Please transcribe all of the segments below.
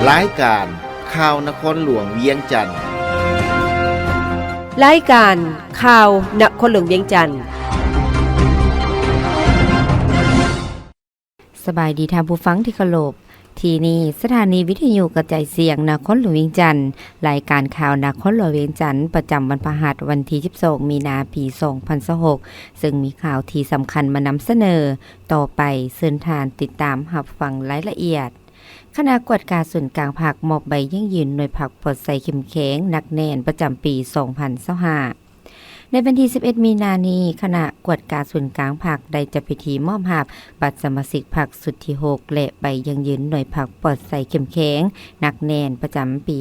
รายการข่าวนครหลวงเวียงจันทน์รายการข่าวนครหลวงเวียงจันทน์สบายดีท่านผู้ฟังที่เคารพที่นี่สถานีวิทยุกระจายเสียงนครหลวงเวียงจันทน์รายการข่าวนครหลวงเวียงจันทน์ประจำวันพฤหัสวันที่12มีนาคมปี2026ซึ่งมีข่าวที่สำคัญมานำเสนอต่อไปเชิญท่านติดตามรับฟังรายละเอียดคณะกวดการส่วนกลางภาคมอบใบยั่งยืนหน่วยผักปลอดภัยเข้มแข็งนักแน่นประจำปี2025ในวันที่11มีนาคมนี้คณะกวดการส่วนกลางภาคได้จัดพิธีมอบรับบัตรสมาชิกพรรคสุดที่6และใบยั่งยืนหน่วยผักปลอดภัยเข้มแข็งนักแน่นประจำปี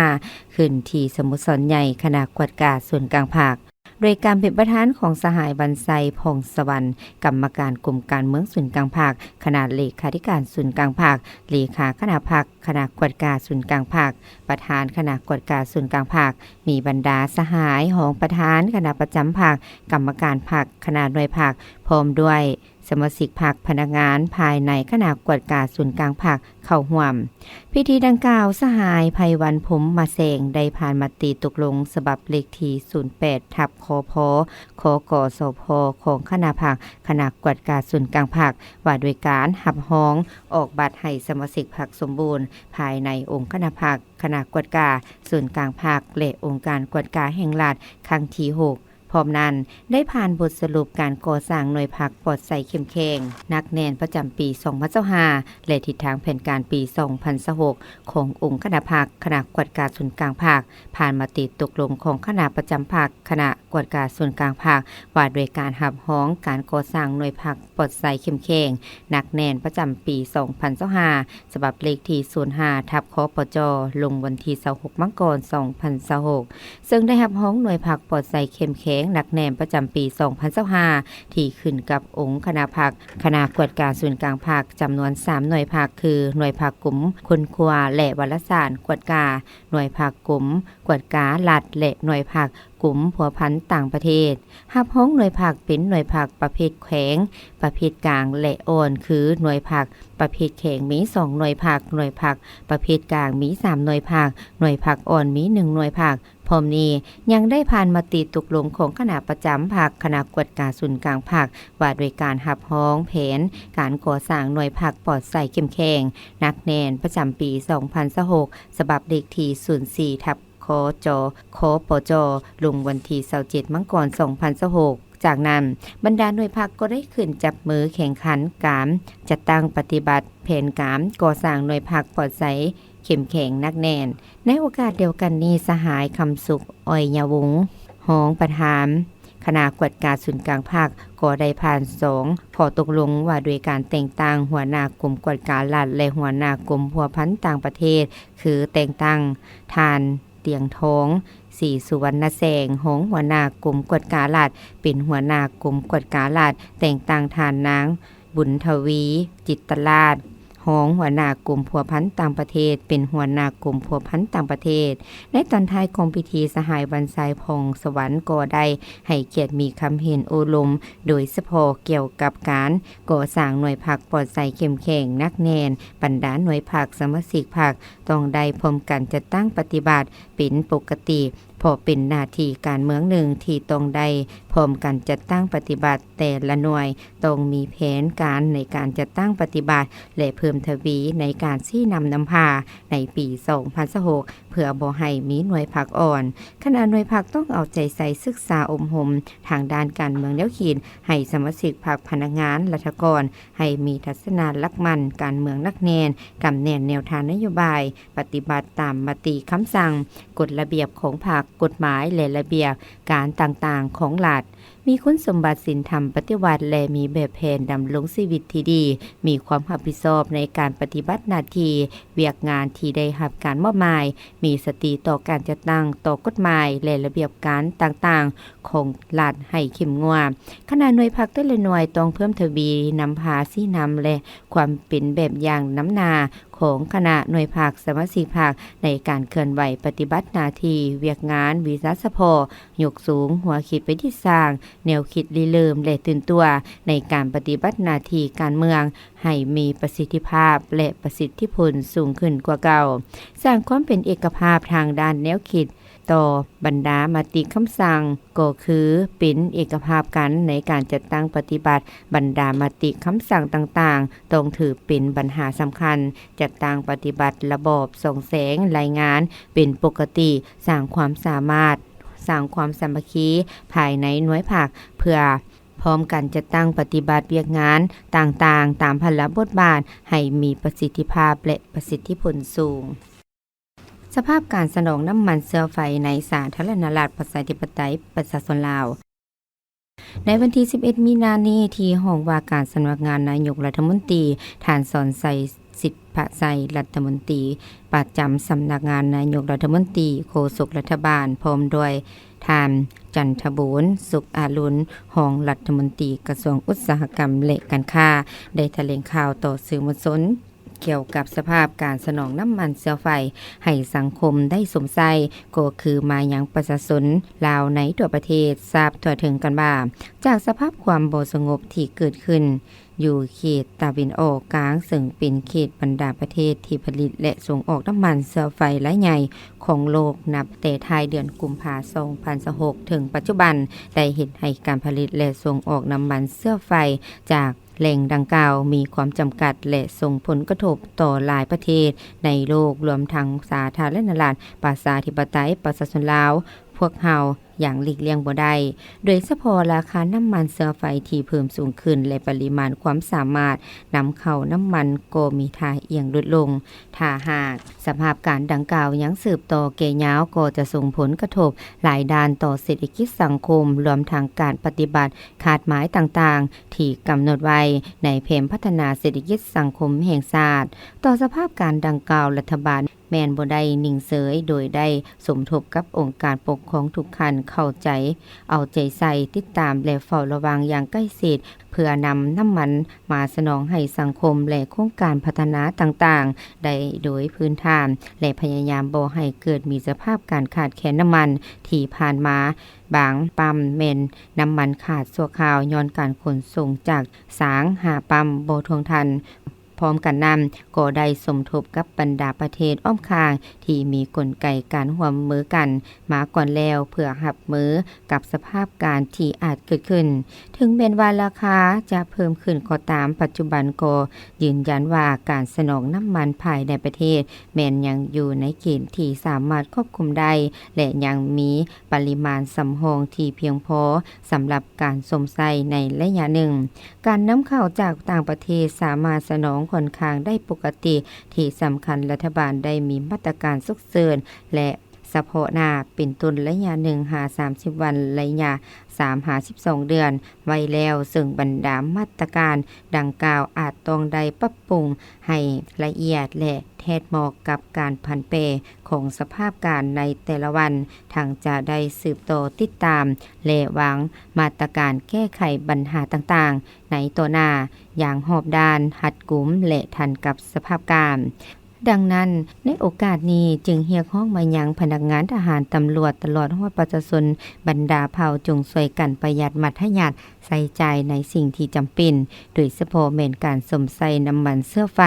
2025ขึ้นที่สโมสรใหญ่คณะกวดการส่วนกลางภาคโดยการเป็นประธานของสหายบรรไซพงสวรรค์กรรมการกลุ่มการเมืองศูนย์กลางภาคคณะเลขาธิการศูนย์กลางภาคเลขาคณะภาคคณะกวดการศูนย์กลางภาคประธานคณะกวดการศูนย์กลางภาคมีบรรดาสหายของประธานคณะประจำภาคกรรมการภาคคณะหน่วยภาคพร้อมด้วยสมาชิกภาคพนักงานภายในคณะกวดการศูนย์กลางภาคเข้าร่วมพิธีดังกล่าวสหายไพวันพรหมมาแสงได้ผ่านมติตกลงฉบับเลขที่08ทับคพคกสพของคณะภาคคณะกวดการศูนย์กลางภาคว่าโดยการหับฮ้องออกบัตรให้สมาชิกภาคสมบูรณ์ภายในองค์คณะภาคคณะกวดการศูนย์กลางภาคและองค์การกวดการแห่งรัฐครั้งที่6พร้อมนั้นได้ผ่านบทสรุปการก่อสร้างหน่วยผักปลอดภัยเข้มแข็งนักแน่นประจำปี2025และทิศทางแผนการปี2026ขององค์คณะภาคคณะกวดการศูนย์กลางภาคผ่านมติตกลงของคณะประจำภาคคณะกวดการศูนย์กลางภาคว่าโดยการหับฮ้องการก่อสร้างหน่วยผักปลอดภัยเข้มแข็งนักแน่นประจำปี2025ฉบับเลขที่05ทับคปจลงวันที่26มกราคม2026ซึ่งได้หับฮ้องหน่วยผักปลอดภัยเข้มแข็งนักแน่นประจำปี2025ที่ขึ้นกับองค์คณะภาคคณะกวดการศูนย์กลางภาคจำนวน3หน่วยภาคคือหน่วยภาคกลุ่มคนครัวและวารสารกวดการหน่วยภาคกลุ่มกวดการรัฐและหน่วยภาคกลุ่มผัวพันต่างประเทศหับฮ้องหน่วยภาคเป็นหน่วยภาคประเภทแข็งประเภทกลางและอ่อนคือหน่วยภาคประเภทแข็งมี2หน่วยภาคหน่วยภาคประเภทกลางมี3หน่วยภาคหน่วยภาคอ่อนมี1หน่วยภาคพร้อมนี้ยังได้ผ่านมติตกลงของคณะประจำภาคคณะกวดการศูนย์กลางภาคว่าโดยการหับฮ้องแผนการก่อสร้างหน่วยภาคปลอดภัยเข้มแข็งนักแน่นประจำปี2026ฉบับเลขที่04ทับคจคปจลงวันที่27มกราคม2026จากนั้นบรรดาหน่วยภาคก็ได้ขึ้นจับมือแข่งขันการจัดตั้งปฏิบัติแผนการก่อสร้างหน่วยภาคปลอดภัยเข้มแข็งนักแน่นในโอกาสเดียวกันนี้สหายคำสุขอ้อยยวงศ์หองประธานคณะกวดการศูนย์กลางภาคก็ได้ผ่าน2ข้อตกลงว่าโดยการแต่งตั้งหัวหน้ากลุ่มกวดการรัฐและหัวหน้ากลุ่มพัวพันต่างประเทศคือแต่งตั้งทานเตียงทองสีสุวรรณแสงหงหัวหน้ากลุ่มกวดการรัฐเป็นหัวหน้ากลุ่มกวดการรัฐแต่งตั้งทานนางบุญทวีจิตตราชหองหัวหน้ากลุ่มพัวพันต่างประเทศเป็นหัวหน้ากลุ่มพัวพันต่างประเทศในตอนท้ายของพิธีสหายบรรไซพงสวรรค์ก็ได้ให้เกียรติมีคำเห็นโอลมโดยเฉพาะเกี่ยวกับการก่อสร้างหน่วยผักปลอดภัยเข้มแข็งนักแน่นบรรดาหน่วยผักสมาชิกผักต้องได้พร้อมกันจะตั้งปฏิบัติเป็นปกติพอเป็นหน้าที่การเมืองหนึ่งที่ต้องได้พร้อมกันจัดตั้งปฏิบัติแต่ละหน่วยต้องมีแผนการในการจัดตั้งปฏิบัติและเพิ่มทวีในการชี้นำพาในปี2026เพื่อบ่ให้มีหน่วยผักอ่อนขณะหน่วยผักต้องเอาใจใส่ศึกษาอบรมทางด้านการเมืองแนวคิดให้สมาชิกพรรคพนักงานรัฐกรให้มีทัศนะลักมั่นการเมืองนักแน่นกำแน่นแนวทางนโยบายปฏิบัติตามมติคำสั่งกฎระเบียบของพรรคกฎหมายและระเบียบการต่างๆของรัฐมีคุณสมบัติศีลธรรมปฏิวัติและมีแบบแผนดำรงชีวิตที่ดีมีความรับผิดชอบในการปฏิบัติหน้าที่เวียกงานที่ได้รับการมอบหมายมีสติต่อการจัดตั้งต่อกฎหมายและระเบียบการต่างๆของรัฐให้เข้มงวดขณะหน่วยภาคแต่ละหน่วยต้องเพิ่มทวีนำพาชี้นำและความเป็นแบบอย่างน้ำนาของคณะหน่วยภาคสมาชิกภาคในการเคลื่อนไหวปฏิบัติหน้าที่เวียกงานวิสาสะพอยกสูงหัวคิดไปที่สร้าง แนวคิดริเริ่มและตื่นตัวในการปฏิบัติหน้าที่การเมืองให้มีประสิทธิภาพและประสิทธิผลสูงขึ้นกว่าเก่าสร้างความเป็นเอกภาพทางด้านแนวคิดต่อบรรดามติคำสั่งก็คือเป็นเอกภาพกันในการจัดตั้งปฏิบัติบรรดามติคำสั่งต่างๆต้องถือเป็นปัญหาสำคัญจัดตั้งปฏิบัติระบอบส่งแสงรายงานเป็นปกติสร้างความสามารถสร้างความสามัคคีภายในหน่วยภาคเพื่อพร้อมกันจะตั้งปฏิบัติเวียกงานต่างๆตามพละบทบาทให้มีประสิทธิภาพและประสิทธิผลสูงสภาพการสนองน้ำมันเชื้อไฟในสาธารณรัฐประชาธิปไตยประชาชนลาวในวันที่11มีนาคมนี้ที่ห้องว่าการสำนักงานนายกรัฐมนตรีท่านสอนไสสิทธิพระไสยรัฐมนตรีประจำสำนักงานนายกรัฐมนตรีโฆษกรัฐบาลพร้อมด้วยท่านจันทบูรณ์สุขอารุณรองรัฐมนตรีกระทรวงอุตสาหกรรมและการค้าได้แถลงข่าวต่อสื่อมวลชนเกี่ยวกับสภาพการสนองน้ำมันเชื้อไฟให้สังคมได้สมใจก็คือมายังประชาชนลาวในทั่วประเทศทราบทั่วถึงกันว่าจากสภาพความบ่สงบที่เกิดขึ้นอยู่เขตตะวันออกกลางซึ่งเป็นเขตบรรดาประเทศที่ผลิตและส่งออกน้ำมันเชื้อไฟรายใหญ่ของโลกนับแต่ท้ายเดือนกุมภาพันธ์2026ถึงปัจจุบันได้เห็นให้การผลิตและส่งออกน้ำมันเชื้อไฟจากแหล่งดังกล่าวมีความจำกัดและส่งผลกระทบต่อหลายประเทศในโลกรวมทั้งสาธารณรัฐประชาธิปไตยประชาชนลาวพวกเฮาอย่างหลีกเลี่ยงบ่ได้โดยเฉพาะราคาน้ำมันเชื้อไฟที่เพิ่มสูงขึ้นและปริมาณความสามารถนำเข้าน้ำมันก็มีท่าเอียงลดลงถ้าหากสภาพการดังกล่าวยังสืบต่อแก่ยาวก็จะส่งผลกระทบหลายด้านต่อเศรษฐกิจสังคมรวมทั้งการปฏิบัติขาดหมายต่างๆที่กำหนดไว้ในแผนพัฒนาเศรษฐกิจสังคมแห่งชาติต่อสภาพการดังกล่าวรัฐบาลแม่นบ่ได้นิ่งเฉยโดยได้สมทบกับองค์การปกครองทุกขั้นเข้าใจเอาใจใส่ติดตามและเฝ้าระวังอย่างใกล้ชิดเพื่อนำน้ำมันมาสนองให้สังคมและโครงการพัฒนาต่างๆได้โดยพื้นฐานและพยายามบ่ให้เกิดมีสภาพการขาดแคลนน้ำมันที่ผ่านมาบางปั๊มแม่นน้ำมันขาดชั่วคราวย้อนการขนส่งจากสางหาปั๊มบ่ทวงทันพร้อมกันนั้นก็ได้สมทบกับบรรดาประเทศอ้อมข้างที่มีกลไกการร่วมมือกันมาก่อนแล้วเพื่อรับมือกับสภาพการที่อาจเกิดขึ้นถึงแม้ว่าราคาจะเพิ่มขึ้นก็ตามปัจจุบันก็ยืนยันว่าการสนองน้ำมันภายในประเทศแม้นยังอยู่ในเกณฑ์ที่สามารถควบคุมได้และยังมีปริมาณสำรองที่เพียงพอสำหรับการสมใส่ในระยะหนึ่งการนำเข้าจากต่างประเทศสามารถสนองค่อนข้างได้ปกติที่สำคัญรัฐบาลได้มีมาตรการฉุกเฉินและเฉพาะหน้าเป็นต้นระยะ1หา30วันระยะ3หา12เดือนไว้แล้วซึ่งบรรดามาตรการดังกล่าวอาจต้องได้ปรับปรุงให้ละเอียดและแทดเหมาะกับการผันแปรของสภาพการในแต่ละวันทางจะได้สืบต่อติดตามและวางมาตรการแก้ไขปัญหาต่างๆในตัวหน้าอย่างหอบด้านหัดกุมและทันกับสภาพการดังนั้นในโอกาสนี้จึงเรียกร้องมายังพนักงานทหารตำรวจตลอดฮอดประชาชนบรรดาเผ่าจงช่วยกันประหยัดมัธยัสถ์ใส่ใจในสิ่งที่จำเป็นโดยเฉพาะแม่นการสมใส่น้ำมันเชื้อไฟ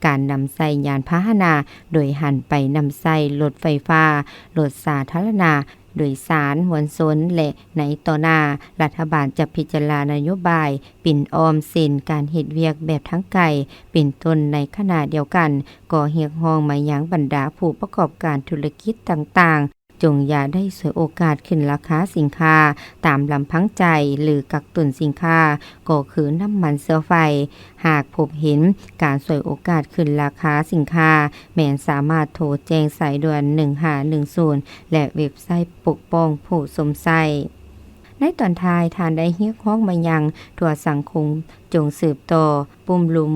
การนำใส่ยานพาหนะโดยหันไปนำใส่รถไฟฟ้ารถสาธารณะโดยสารมวลชนและในต่อหน้ารัฐบาลจะพิจารณานโยบายปิ่นออมสินการเฮ็ดเวียกแบบทั้งไกลเป็นต้นในขณะเดียวกันก็เรียกร้องมายังบรรดาผู้ประกอบการธุรกิจต่างๆจงอย่าได้ฉวยโอกาสขึ้นราคาสินค้าตามลำพังใจหรือกักตุนสินค้าก็คือน้ำมันเชื้อไฟหากพบเห็นการฉวยโอกาสขึ้นราคาสินค้าแม้นสามารถโทรแจ้งสายด่วน1510และเว็บไซต์ปกป้องผู้สมใส่ในตอนท้ายทานได้เรียกร้องมายังทั่วสังคมจงสืบต่อปุ่มหลุม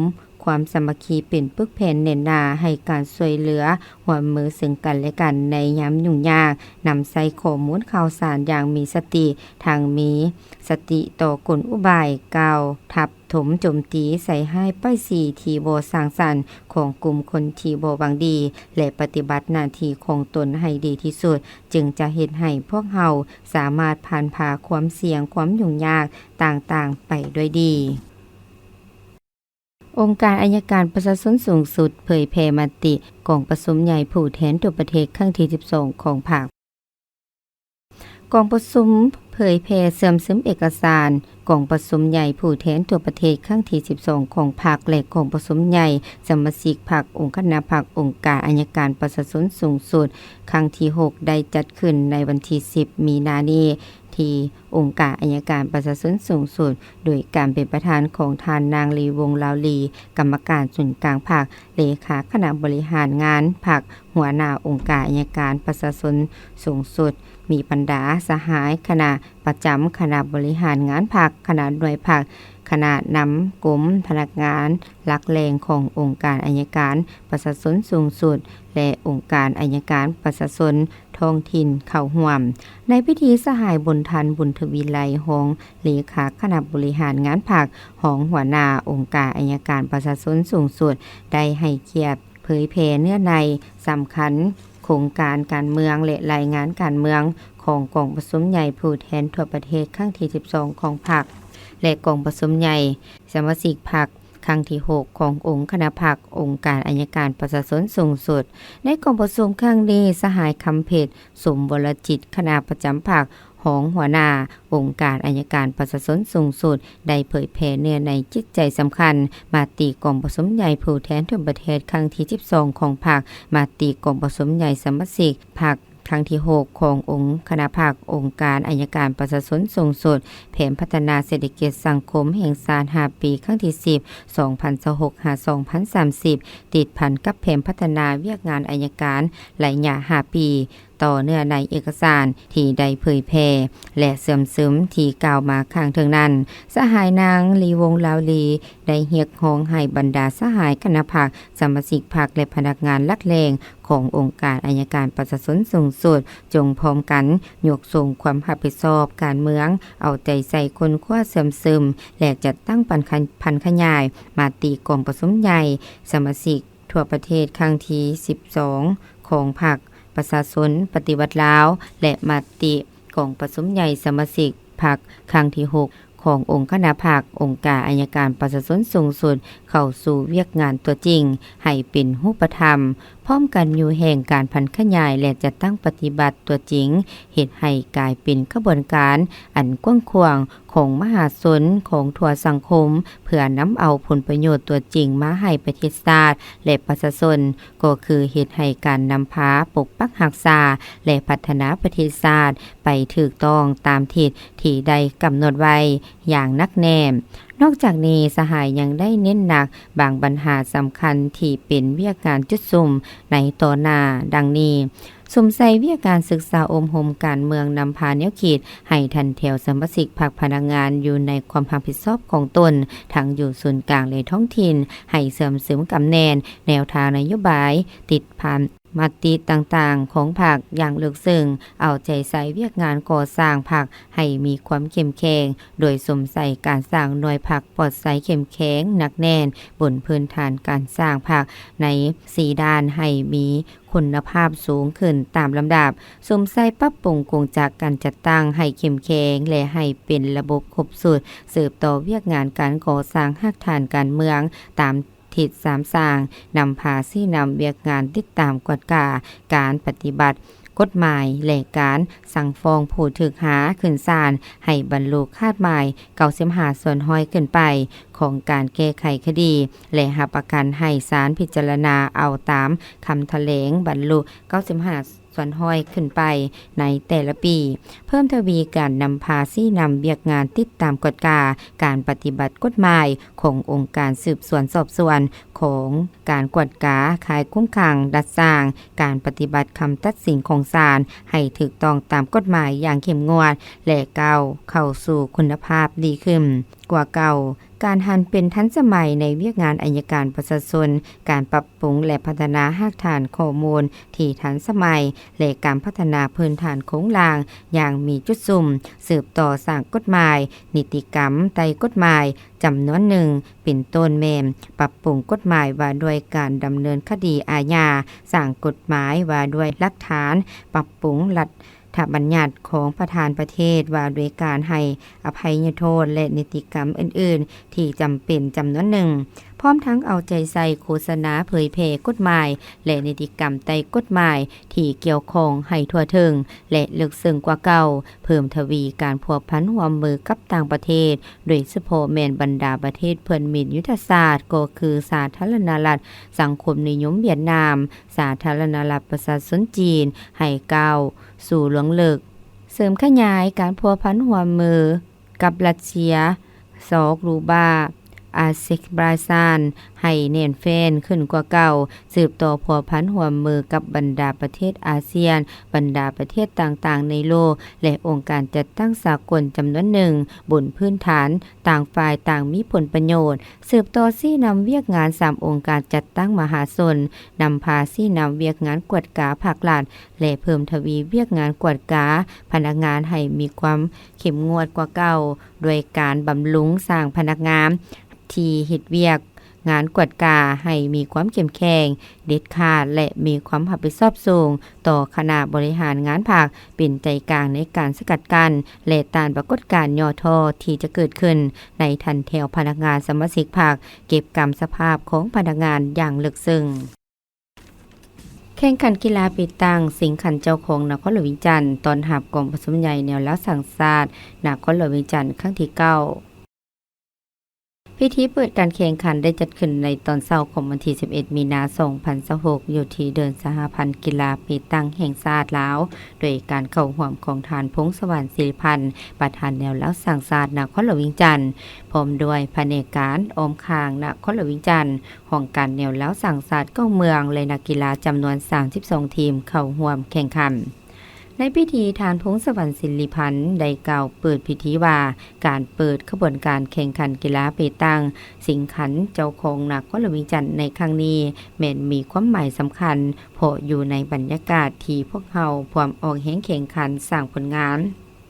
ความสามัคคีเป็นปึกแผ่นเน้นหน้าให้การช่วยเหลือร่วมมือซึ่งกันและกันในยามยุ่งยากนำใส่ข้อมูลข่าวสารอย่างมีสติทางมีสติต่อกลอุบายกล่าวทับท ถมโจมตีใส่ให้ป้ายสีทีโบสร้างสรรค์ของกลุ่มคนทีโบวังดีและปฏิบัติหน้าที่ของตนให้ดีที่สุดจึงจะเฮ็ดให้พวกเฮาสามารถผ่านผ่าความเสี่ยงความยุ่งยากต่างๆไปด้วยดีองค์การอัยการประชาชนสูงสุดเผยแพร่มติกองประชุมใหญ่ผู้แทนทั่วประเทศครั้งที่12ของภาคกองประชุมเผยแพร่เสื่อมซึมเอกสารกองประชุมใหญ่ผู้แทนทั่วประเทศครั้งที่12ของภาคและกองประชุมใหญ่สมาชิกพรรคองค์คณะพรรคองค์การอัยการประชาชนสูงสุดครั้งที่6ได้จัดขึ้นในวันที่10มีนาคมนี้ที่องค์การอัยการประชาชนสูงสุดโดยการเป็นประธานของทานนางลีวงลาวลีกรรมการส่วนกลางภาคเลขาคณะบริหารงานภาคหัวหน้าองค์การอัยการประชาชนสูงสุดมีบรรดาสหายคณะประจำคณะบริหารงานภาคคณะหน่วยภาคคณะนำกรมพนักงานหลักแหล่งขององค์การอัยการประชาชนสูงสุดและองค์การอัยการประชาชนท้องถิ่นเข้าร่วมในพิธีสหายบุญทันบุญทวีไลหงเลขาคณะบริหารงานภาคของหัวหน้าองค์การอัยการประชาชนสูงสุดได้ให้เกียรติเผยแพร่เนื้อในสำคัญโครงการการเมืองและรายงานการเมืองของกองประชุมใหญ่ผู้แทนทั่วประเทศครั้งที่12ของพรรคและกองประชุมใหญ่สมาชิกพรรคครั้งที่6ขององค์คณะพรรคองค์การอัยการประชาชนสูงสุดในกองประชุมครั้งนี้สหายคำเพชรสมวรจิตคณะประจำพรรคของหัวหน้าองค์การอัยการประชาชนสูงสุดได้เผยแพร่เนื้อในจิตใจสำคัญมาติกองประชุมใหญ่ผู้แทนทั่วประเทศครั้งที่12ของพรรคมาติกองประชุมใหญ่สมาชิกพรรคครั้งที่6ขององค์คณะพรรคองค์การอัยการประชาชนสูงสุดแผนพัฒนาเศรษฐกิจสังคมแห่งชาติ5ปีครั้งที่10 2026-2030 ติดพันกับแผนพัฒนาเวียกงานอัยการระยะ5ปีต่อเนื่องในเอกสารที่ได้เผยแพร่และเสื่อมซึมที่กล่าวมาข้างเทิงนั้นสหายนางลีวงลาวลีได้เรียกร้องให้บรรดาสหายคณะพรรคสมาชิกพรรคและพนักงานหลักแหล่งขององค์การอัยการประชาชนสูงสุดจงพร้อมกันยกส่งความรับผิดชอบการเมืองเอาใจใส่คนคว้าเสื่อมซึมและจัดตั้งพันขยายมาติกองประชุมใหญ่สมาชิกทั่วประเทศครั้งที่12ของพรรคประชาชนปฏิวัติลาวและมติกองประชุมใหญ่สมาชิกพรรคครั้งที่6ขององค์คณะพรรคองค์การอัยการประชาชนสูงสุดเข้าสู่เวียกงานตัวจริงให้เป็นรูปธรรมพร้อมกันอยู่แห่งการพันขยายและจะตั้งปฏิบัติตัวจริงเฮ็ดให้กลายเป็นกระบวนการอันกว้างขวางของมหาชนของทั่วสังคมเพื่อนำเอาผลประโยชน์ตัวจริงมาให้ประเทศชาติและประชาชนก็คือเฮ็ดให้การนำพาปกปักรักษาและพัฒนาประเทศชาติไปถูกต้องตามทิศที่ได้กำหนดไว้อย่างนักแน่นอกจากนี้สหายยังได้เน้นหนักบางปัญหาสำคัญที่เป็นเวียกงานจุดซุ่มในต่อหน้าดังนี้สมใส่เวียกการศึกษาอมหมการเมืองนำพาแนวคิดให้ทันแถวสมาชิกพรรคพนักงานอยู่ในความรับผิดชอบของตนทั้งอยู่ส่วนกลางและท้องถิ่นให้เสริมเสริมกำแนนแนวทางนโยบายติดพันมติต่างๆของพรรคอย่างลึกซึ้งเอาใจใส่เวียกงานก่อสร้างพรรคให้มีความเข้มแข็งโดยสมใส่การสร้างหน่วยพรรคปลอดใสเข้มแข็งหนักแน่นบนพื้นฐานการสร้างพรรคใน4ด้านให้มีคุณภาพสูงขึ้นตามลำดับสมใส่ปรับปรุงกงจากการจัดตั้งให้เข้มแข็งและให้เป็นระบบครบสูตรสืบต่อเวียกงานการก่อสร้างรากฐานการเมืองตามทิศ3สร้างนำพาซี่นำเวียกงานติดตามกฎกาการปฏิบัติกฎหมายและการสั่งฟ้องผู้ถูกหาขึ้นศาลให้บรรลุคาดหมาย95ส่วนห้อยขึ้นไปของการแก้ไขคดีและรับประกันให้ศาลพิจารณาเอาตามคำแถลงบรรลุ95ส่วนห้อยขึ้นไปในแต่ละปีเพิ่มทวีการนำพาซี่นำเบียกงานติดตามกฎกาการปฏิบัติกฎหมายขององค์การสืบสวนสอบสวนของการกวดกาขายคุ้มขังดัดสร้างการปฏิบัติคำตัดสินของศาลให้ถูกต้องตามกฎหมายอย่างเข้มงวดและก้าวเข้าสู่คุณภาพดีขึ้นก กว่าเก่าการหันเป็นทันสมัยในเวียกงานอัยการประชาชนการปรับปรุงและพัฒนาหากฐานข้อมูลที่ทันสมัยและการพัฒนาพื้นฐานโครงล่างอย่างมีจุดสุ่มสืบต่อสร้างกฎหมายนิติกรรมไต่กฎหมายจำนวนหนึ่งเป็นต้นแม่มปรับปรุงกฎหมายว่าด้วยการดำเนินคดีอาญาสร้างกฎหมายว่าด้วยหลักฐานปรับปรุงรัฐบัญญัติของประธานประเทศว่าด้วยการให้อภัยโทษและนิติกรรมอื่นๆที่จำเป็นจำนวนหนึ่งพร้อมทั้งเอาใจใส่โฆษณาเผยแพร่กฎหมายและนิติกรรมใต้กฎหมายที่เกี่ยวข้องให้ทั่วถึงและลึกซึ้งกว่าเก่าเพิ่มทวีการพัวพันร่วมมือกับต่างประเทศโดยเฉพาะแม่นบรรดาประเทศเพื่อนมิตรยุทธศาสตร์ก็คือสาธารณรัฐสังคมนิยมเวียดนามสาธารณรัฐประชาชนจีนให้ก้าวสู่หลวงเลิกเสริมขยายการพัวพันร่วมมือกับรัสเซียซอกรูบาอาเซบราซานให้แน่นแฟ้นขึ้นกว่าเก่าสืบต่อพัวพันร่วมมือกับบรรดาประเทศอาเซียนบรรดาประเทศต่างๆในโลกและองค์การจัดตั้งสากลจำนวนหนึ่งบนพื้นฐานต่างฝ่ายต่างมีผลประโยชน์สืบต่อซี่นำเวียกงาน3องค์การจัดตั้งมหาชนนำพาซี่นำเวียกงานกวดกาภาครัฐและเพิ่มทวีเวียกงานกวดกาพนักงานให้มีความเข้มงวดกว่าเก่าโดยการบำรุงสร้างพนักงานที่เฮ็ดเวียกงานกวดกาให้มีความเข้มแข็งเด็ดขาดและมีความรับผิดชอบสูงต่อคณะบริหารงานภาคเป็นใจกลางในการสกัดกั้นและต้านปรากฏการณ์ย่อท้อที่จะเกิดขึ้นในทันแถวพนักงานสมาชิกภาคเก็บกรรมสภาพของพนักงานอย่างลึกซึ้งแข่งขันกีฬาปีตั้งสิงขันเจ้าของนครหลวงวิจันทร์ตอนหับกองผสมใหญ่แนวแล้วสังศาสตร์นครหลวงวิจันทร์ครั้งที่9พิธีเปิดการแข่งขันได้จัดขึ้นในตอนเช้าของวันที่11มีนาคม2026อยู่ที่เดินสหพันธ์กีฬาปีตั้งแห่งชาติลาวโดยการเข้าร่วมของทานพงษ์สวรรค์ศิริพันธ์ประธานแนวแล้วสังศาสตร์นครหลวงวิจันทร์พร้อมด้วยแผนกการออมคางนครหลวงวิจันทร์ห้องการแนวแล้วสังศาสตร์เมืองและนักกีฬาจำนวน32ทีมเข้าร่วมแข่งขันในพิธีทานพงษ์สวรรค์ศิริพันธ์ได้กล่าวเปิดพิธีว่าการเปิดขบวนการแข่งขันกีฬาเปตังสิงขันเจ้าของนครหลวงวิจันทร์ในครั้งนี้แม้นมีความหมายสำคัญเพราะอยู่ในบรรยากาศที่พวกเราพร้อมออกแข่งขันสร้างผลงาน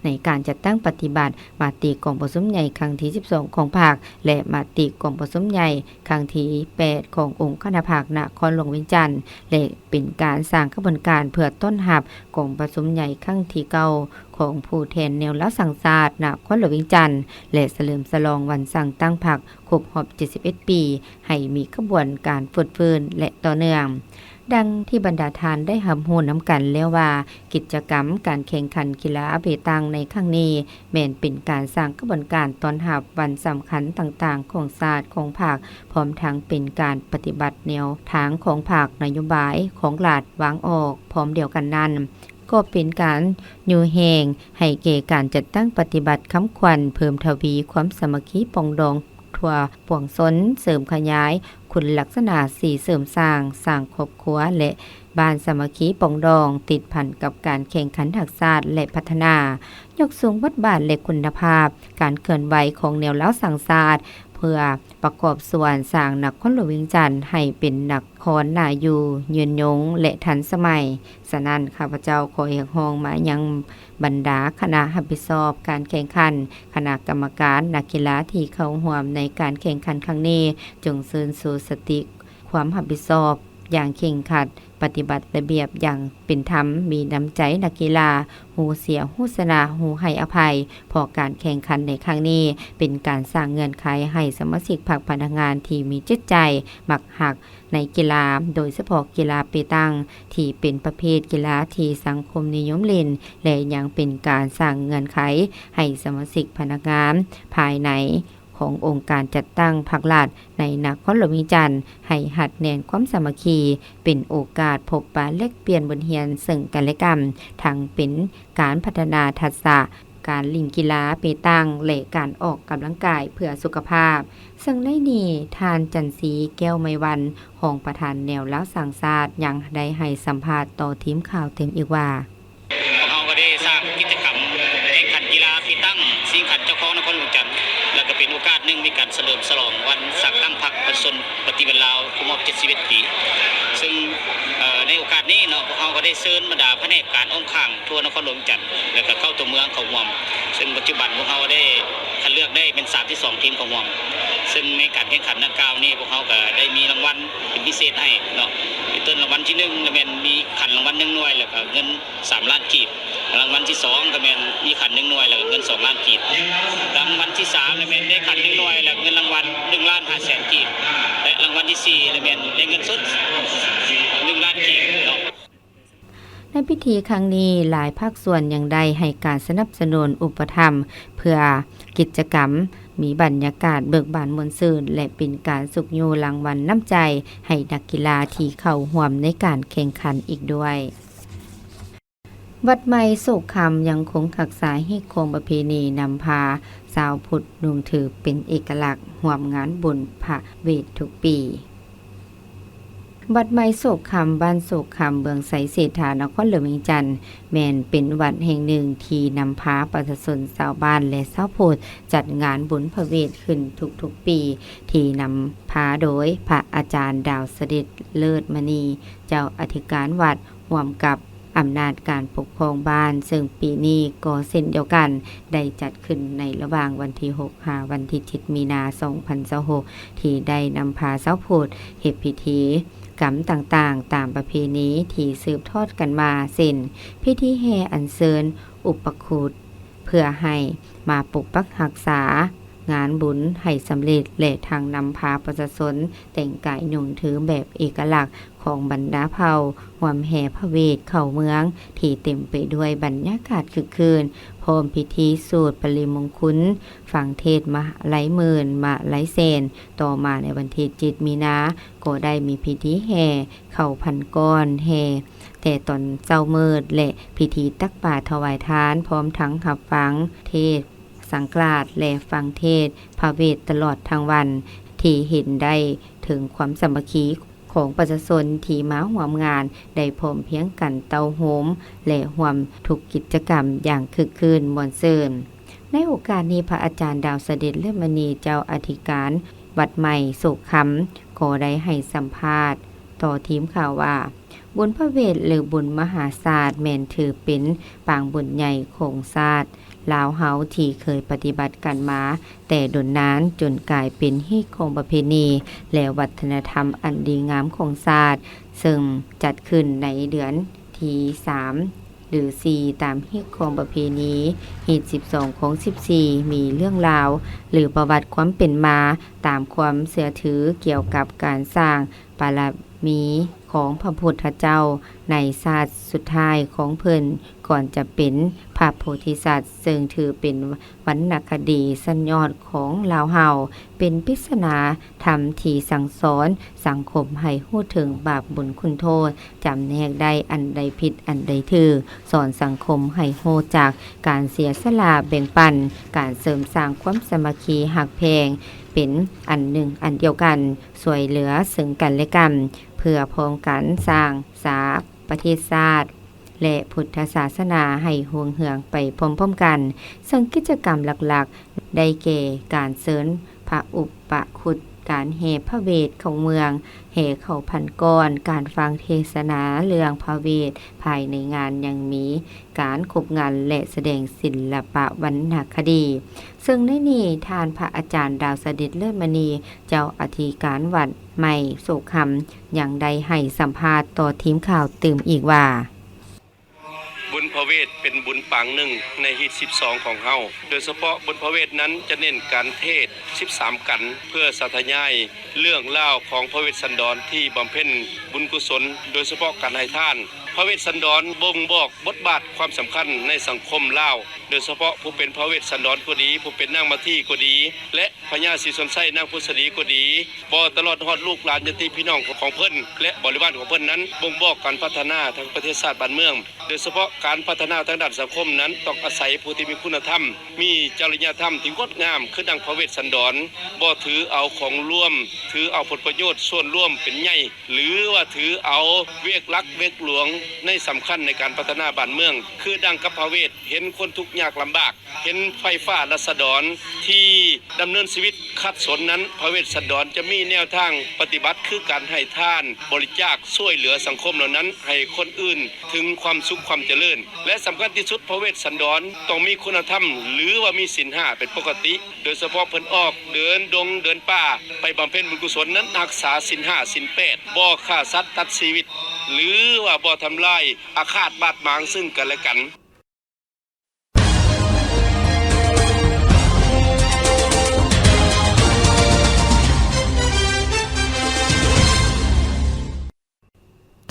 ในการจัดตั้งปฏิบัติมาติกองประชุมใหญ่ครั้งที่12ของภาคและมาติกองประชุมใหญ่ครั้งที่8ขององค์คณะภาคนครหลวงวิจันทร์และเป็นการสร้างกระบวนการเพื่อต้อนรับกองประชุมใหญ่ครั้งที่9ของผู้แทนแนวรัฐสังศาสตร์นครหลวงวิจันทร์และเฉลิมฉลองวันสั่งตั้งพรรคครบรอบ71ปีให้มีกระบวนการฝึกฟื้นและต่อเนื่องดังที่บรรดาทานได้หำหูน้ำกันแล้วว่ากิจกรรมการแข่งขันกีฬาเปตังในครั้งนี้แม้นเป็นการสร้างกระบวนการต้อนรับวันสำคัญต่างๆของศาสตร์ของภาคพร้อมทั้งเป็นการปฏิบัติแนวทางของภาคนโยบายของรัฐวางออกพร้อมเดียวกันนั้นก็เป็นการยูแหงให้เก่การจัดตั้งปฏิบัติค้ำขวัญเพิ่มทวีความสามัคคีปองดองทั่วปวงชนเสริมขยายคุณลักษณะ4เสริมสร้างครอบครัวและบ้านสามัคคีปองดองติดพันกับการแข่งขันทักษะและพัฒนายกสูงบทบาทและคุณภาพการเคลื่อนไหวของแนวเล้าสังศาสตร์เพื่อประกอบส่วนสร้างนครหลวงวิจันทร์ให้เป็นนครน่าอยู่ยืนยงและทันสมัยฉะนั้นข้าพเจ้าขอเรียกร้องมายังบรรดาคณะรับผิดชอบการแข่งขันคณะกรรมการนักกีฬาที่เข้าร่วมในการแข่งขันครั้งนี้จงคืนสู่สติความรับผิดชอบอย่างเคร่งครัดปฏิบัติระเบียบอย่างเป็นธรรมมีน้ำใจนักกีฬาหูเสียหูสนาหูให้อภัยเพราะการแข่งขันในครั้งนี้เป็นการสร้างเงื่อนไขให้สมาชิกพรรคพนักงานที่มีจิตใจมักหักในกีฬาโดยเฉพาะกีฬาเปตังที่เป็นประเภทกีฬาที่สังคมนิยมเล่นและยังเป็นการสร้างเงื่อนไขให้สมาชิกพนักงานภายในขององค์การจัดตั้งพรรครัฐในนครหลวงวิจันทร์ให้หัดแน่นความสามัคคีเป็นโอกาสพบปะแลกเปลี่ยนบทเรียนซึ่งกันและกันทั้งเป็นการพัฒนาทักษะการเล่นกีฬาเปตังและการออกกำลังกายเพื่อสุขภาพซึ่งในนี้ทานจันทร์ศรีแก้วไมวันรองประธานแนวรัฐสังศาสตร์ยังได้ให้สัมภาษณ์ต่อทีมข่าวเต็มอีกว่าเราก็ได้สร้างกิจกรรมแข่งขันกีฬาปีตั้งสิงขันเจ้าของนครหลวงจันทร์และก็เป็นโอกาส เฉลิมฉลองวันสักตั้งพรรคประชาชนปฏิบัติลาวครบรอบ71 ปีซึ่งในโอกาสนี้เนาะพวกเราก็ได้เชิญบรรดาแผนกการอ้อมข้างทั่วนครหลวงจันทร์แล้วก็เข้าตัวเมืองเขาห่วมซึ่งปัจจุบันพวกเราได้คัดเลือกได้เป็น32ทีมเขาห่วมซึ่งในการแข่งขันดังกล่าวนี้พวกเราก็ได้มีรางวัลเป็นพิเศษให้เนาะต้นรางวัลที่1ก็แม่นมีขันรางวัล1หน่วยแล้วก็เงิน3 ล้านกีบรางวัลที่2ก็แม่นมีขัน1หน่วยแล้วก็เงิน2 ล้านกีบรางวัลที่3ก็แม่นได้ขัน1หน่วยแล้วเงินรางวัล1 ล้าน5แสนกีบและรางวัลที่4ก็แม่นได้เงินสด1 ล้านกีบเนาะในพิธีครั้งนี้หลายภาคส่วนยังได้ให้การสนับสนุนอุปถัมภ์เพื่อกิจกรรมมีบรรยากาศเบิกบานมวลซื่นและเป็นการสุขยูรางวัลน้ำใจให้นักกีฬาที่เข้าร่วมในการแข่งขันอีกด้วยวัดใหม่โศกคำยังคงรักษาให้คงประเพณีนำพาชาวพุทธนุ่งถือเป็นเอกลักษณ์ร่วมงานบุญพระเวททุกปีวัดไม้โศกคำบ้านโศกคำเมืองไสเศรษฐานครหลวงเวียงจันทน์แม่นเป็นวัดแห่งหนึ่งที่นำพาประชาชนชาวบ้านและชาวพุทธจัดงานบุญพระเวทขึ้นทุกๆปีที่นำพาโดยพระอาจารย์ดาวเสด็จเลิศมณีเจ้าอธิการวัดร่วมกับอำนาจการปกครองบ้านซึ่งปีนี้ก็เช่นเดียวกันได้จัดขึ้นในระหว่างวันที่6 วันที่7 มีนาคม 2026ที่ได้นำพาชาวพุทธเฮ็ดพิธีกรรมต่างๆตามประเพณีที่สืบทอดกันมาเช่นพิธีแห่อัญเชิญอุปคุตเพื่อให้มาปกปักรักษางานบุญให้สำเร็จและทางนำพาประชาชนแต่งกายนุ่งถือแบบเอกลักษณ์ของบรรดาเผ่าร่วมแห่พระเวทเข้าเมืองที่เต็มไปด้วยบรรยากาศคึกคืนพร้อมพิธีสวดปริมงคลฟังเทศน์มหลายหมื่นมหลายแสนต่อมาในวันที่7 มีนาก็ได้มีพิธีแห่เข้าพันก้อนแห่แต่ตอนเช้ามืดและพิธีตักบาตรถวายทานพร้อมทั้งรับฟังเทศน์สังฆราชและฟังเทศน์พระเวทตลอดทั้งวันที่เห็นได้ถึงความสามัคคีของประชาชนที่มาร่วมงานได้พร้อมเพรียงกันเตาโหมและร่วมทุกกิจกรรมอย่างคึกคืนม่วนซื่นในโอกาสนี้พระอาจารย์ดาวเสด็จเลิศมณีเจ้าอธิการวัดใหม่โศกคำก็ได้ให้สัมภาษณ์ต่อทีมข่าวว่าบุญพระเวทหรือบุญมหาศาสตร์แม่นถือเป็นปางบุญใหญ่ของศาสตร์ลาวเฮาที่เคยปฏิบัติกันมาแต่ดนนานจนกลายเป็นฮีตของประเพณีและวัฒนธรรมอันดีงามของศาสตร์ซึ่งจัดขึ้นในเดือนที่3หรือ4ตามฮีตของประเพณีฮีต12ของ14มีเรื่องราวหรือประวัติความเป็นมาตามความเชื่อถือเกี่ยวกับการสร้างบารมีของพระพุทธเจ้าในศาสตร์สุดท้ายของเพิ่นก่อนจะเป็นพระโพธิสัตว์ซึ่งถือเป็นวรรณคดีสั้นยอดของลาวเฮาเป็นปริศนาธรรมที่สั่งสอนสังคมให้รู้ถึงบาปบุญคุณโทษจำแนกได้อันใดผิดอันใดถูกสอนสังคมให้รู้จักการเสียสละแบ่งปันการเสริมสร้างความสามัคคีหักแพงเป็นอันหนึ่งอันเดียวกันช่วยเหลือซึ่งกันและกันเพื่อพร้อมกันสร้างสาประเทศชาติและพุทธศาสนาให้ห่วงเหืองไปพร้อมๆกันซึ่งกิจกรรมหลักๆได้แก่การเสริญพระอุปคุตการแห่พระเวทเข้าเมืองแห่เข้าพันก้อนการฟังเทศนาเรื่องพระเวทภายในงานยังมีการขบงานและแสดงศิลปะวรรณคดีซึ่งในนี้ทานพระอาจารย์ดาวเสด็จเลิศมณีเจ้าอธิการวัดใหม่โศกคำยังได้ให้สัมภาษณ์ต่อทีมข่าวตื่มอีกว่าบุญพระเวทเป็นบุญปางหนึ่งในฮีต12ของเฮาโดยเฉพาะบุญพระเวทนั้นจะเน้นการเทศ13กันเพื่อสาธยายเรื่องเล่าของพระเวสสันดรที่บำเพ็ญบุญกุศลโดยเฉพาะการให้ทานพระเวสสันดรบ่งบอกบทบาทความสำคัญในสังคมลาวโดยเฉพาะผู้เป็นพระเวสสันดรก็ดีผู้เป็นนางมาที่ก็ดีและพญาศรีสนไส้นางพุทธดีก็ดีบ่ตลอดฮอดลูกหลานญาติพี่น้องของเพิ่นและบริวารของเพิ่นนั้นบ่งบอกการพัฒนาทางประเทศชาติบ้านเมืองโดยเฉพาะการพัฒนาทางด้านสังคมนั้นต้องอาศัยผู้ที่มีคุณธรรมมีจริยธรรมที่งดงามคือดังพระเวสสันดรบ่ถือเอาของร่วมถือเอาผลประโยชน์ส่วนร่วมเป็นใหญ่หรือว่าถือเอาเวกลักเวกหลวง ในสำคัญในการพัฒนาบ้านเมือง คือดังกับพระเวทเห็นคนทุกข์ยากลำบากเห็นไฟฟ้าราษฎรที่ดำเนินชีวิตขัดสนนั้นพระเวทสันดรจะมีแนวทางปฏิบัติคือการให้ทานบริจาคช่วยเหลือสังคมเหล่านั้นให้คนอื่นถึงความสุขความเจริญและสำคัญที่สุดพระเวทสันดรต้องมีคุณธรรมหรือว่ามีศีล5เป็นปกติโดยเฉพาะเพิ่นออกเดินดงเดินป่าไปบำเพ็ญบุญกุศลนั้นรักษาศีล5ศีล8บ่ฆ่าสัตว์ตัดชีวิตหรือว่าบ่ทำลายอาฆาตบาดหมางซึ่งกันและกัน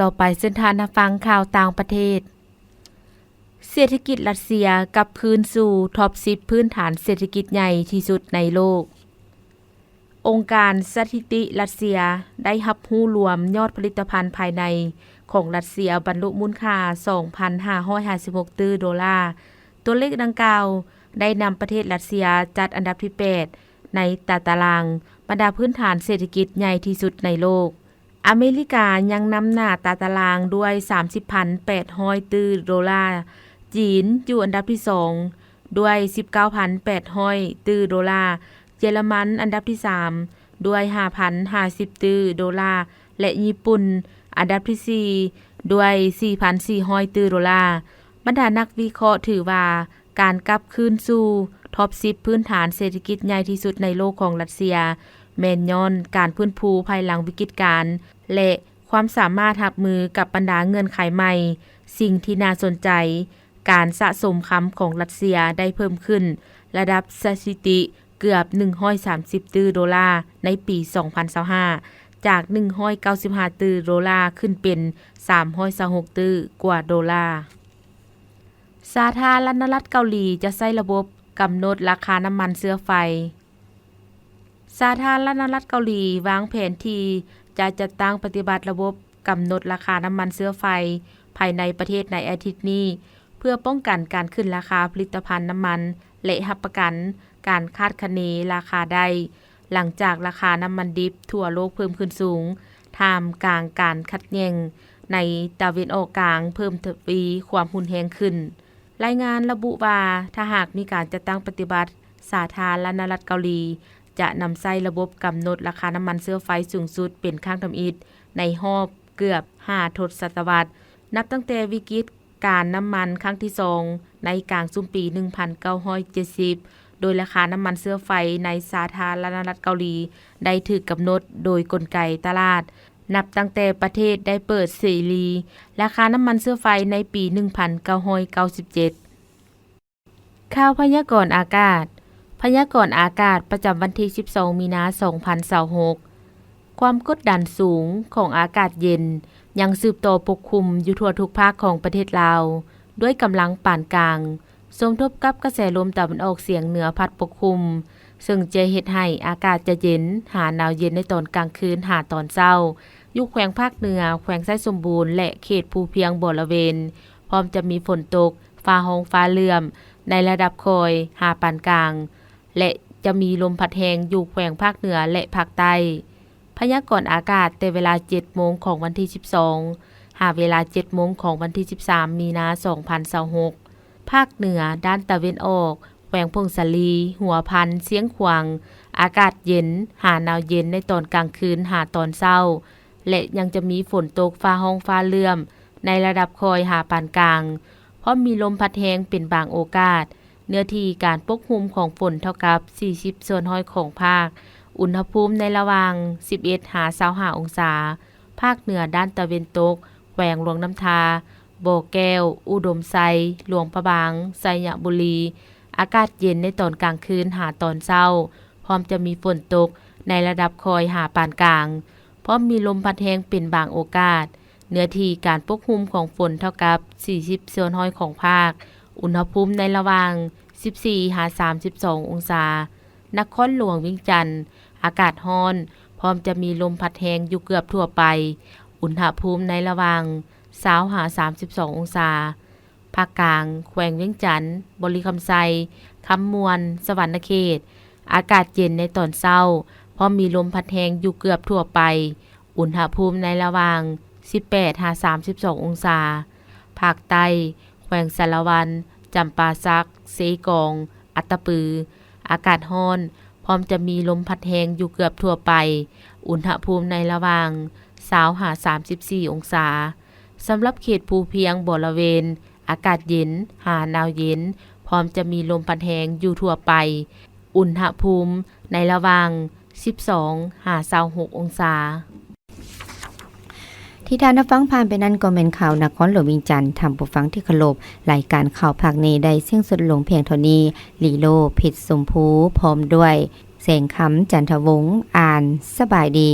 ต่อไปเส้นทางฟังข่าวต่างประเทศเศรษฐกิจรัสเซียกับคืนสู่ท็อป10พื้นฐานเศรษฐกิจใหญ่ที่สุดในโลกองค์การสถิติรัสเซียได้รับรู้รวมยอดผลิตภัณฑ์ภายในของรัสเซียบรรลุมูลค่า 2,556 ตื้อดอลลาร์ตัวเลขดังกล่าวได้นำประเทศรัสเซียจัดอันดับที่ 8 ในตารางบรรดาพื้นฐานเศรษฐกิจใหญ่ที่สุดในโลกอเมริกายังนำหน้าตารางด้วย 30,800 ตื้อดอลลาร์จีนอยู่อันดับที่ 2 ด้วย 19,800 ตื้อดอลลาร์เยอรมันอันดับที่ 3 ด้วย 5,050 ตื้อดอลลาร์และญี่ปุ่นอันดับที่ 4 ด้วย 4,400 ตื้อดอลลาร์บรรดานักวิเคราะห์ถือว่าการกลับคืนสู่ท็อป 10 พื้นฐานเศรษฐกิจใหญ่ที่สุดในโลกของรัสเซียแม่นย้อนการฟื้นฟูภายหลังวิกฤตการณ์และความสามารถรับมือกับบรรดาเงื่อนไขใหม่สิ่งที่น่าสนใจการสะสมค้ำของรัสเซียได้เพิ่มขึ้นระดับสถิติเกือบ130ตื้อดอลลาร์ในปี2025จาก195ตื้อดอลลาร์ขึ้นเป็น326ตื้อกว่าดอลลาร์สาธารณรัฐเกาหลีจะใช้ระบบกำหนดราคาน้ำมันเชื้อไฟสาธารณรัฐเกาหลีวางแผนที่จะจัดตั้งปฏิบัติระบบกำหนดราคาน้ำมันเชื้อไฟภายในประเทศในอาทิตย์นี้เพื่อป้องกันการขึ้นราคาผลิตภัณฑ์น้ำมันและรับประกันการคาดคะเนราคาได้หลังจากราคาน้ำมันดิบทั่วโลกเพิ่มขึ้นสูงท่ามกลางการขัดแย้งในตะวันออกกลางเพิ่มทวีความรุนแรงขึ้นรายงานระบุว่าถ้าหากมีการจัดตั้งปฏิบัติสาธารณรัฐเกาหลีจะนำใช้ระบบกำหนดราคาน้ำมันเชื้อไฟสูงสุดเป็นครั้งทำอิฐในรอบเกือบ5ทศวรรษนับตั้งแต่วิกฤตการน้ำมันครั้งที่2ในกลางซุมปี 1970 โดยราคาน้ำมันเชื้อไฟในสาธารณรัฐเกาหลีได้ถูกกำหนดโดยกลไกตลาดนับตั้งแต่ประเทศได้เปิดเสรีราคาน้ำมันเชื้อไฟในปี 1997 ข่าวพยากรณ์อากาศพยากรณ์อากาศประจำวันที่ 12 มีนาคม 2026 ความกดดันสูงของอากาศเย็นยังสืบต่อปกคลุมอยู่ทั่วทุกภาคของประเทศลาวด้วยกำลังปานกลางสมทบกับกระแสลมตะวันออกเฉียงเหนือพัดปกคลุมซึ่งจะเฮ็ดให้อากาศจะเย็นหาหนาวเย็นในตอนกลางคืนหาตอนเช้าอยู่แขวงภาคเหนือแขวงไส้สมบูรณ์และเขตภูเพียงบริเวณพร้อมจะมีฝนตกฟ้าร้องฟ้าเหลื่อมในระดับคอยหาปานกลางและจะมีลมพัดแรงอยู่แขวงภาคเหนือและภาคใต้พยากรณ์อากาศแต่เวลา 7 โมงของวันที่ 12 หาเวลา 7 โมงของวันที่ 13 มีนาคม 2026 ภาคเหนือด้านตะวันออกแขวงพงศาลีหัวพันเสียงขวางอากาศเย็นหาหนาวเย็นในตอนกลางคืนหาตอนเช้าและยังจะมีฝนตกฟ้าร้องฟ้าเหลื่อมในระดับคอยหาปานกลางเพราะมีลมพัดแรงเป็นบางโอกาสเนื้อที่การปกคลุมของฝนเท่ากับ 40 ส่วนร้อยของภาคอุณหภูมิในระหว่าง 11-25 องศาภาคเหนือด้านตะวันตกแขวงหลวงน้ำทาบ่อแก้วอุดมไซหลวงพระบางไสยบุรีอากาศเย็นในตอนกลางคืนหาตอนเช้าพร้อมจะมีฝนตกในระดับคอยหาปานกลางพร้อมมีลมพัดแรงเป็นบางโอกาสเนื้อที่การปกคลุมของฝนเท่ากับ 40 ส่วนร้อยของภาคอุณหภูมิในระหว่าง 14-32 องศานครหลวงเวียงจันทน์อากาศร้อนพร้อมจะมีลมพัดแรงอยู่เกือบทั่วไปอุณหภูมิในระหว่าง 20-32 องศาภาคกลางแขวงเวียงจันทน์บริคำไซคำมวนสวรรณเขตอากาศเย็นในตอนเช้าพร้อมมีลมพัดแรงอยู่เกือบทั่วไปอุณหภูมิในระหว่าง 18-32 องศาภาคใต้แขวงสารวันจำปาสักเซกอง อัตตปือ อากาศร้อน พร้อมจะมีลมพัดแรงอยู่เกือบทั่วไป อุณหภูมิในระหว่าง20-34 องศาสำหรับเขตภูเพียงบริเวณ อากาศเย็นหาหนาวเย็น พร้อมจะมีลมพัดแรงอยู่ทั่วไป อุณหภูมิในระหว่าง12-26 องศาที่ท่านฟังผ่านไปนั้นก็เป็นข่าวนครหลวงวิงจันทน์ทำผู้ฟังที่เคารพรายการข่าวภาคนี้ได้สิ้นสุดลงเพียงเท่านี้ลีโลผิดสมภูพร้อมด้วยแสงคำจันทวงศ์อ่านสบายดี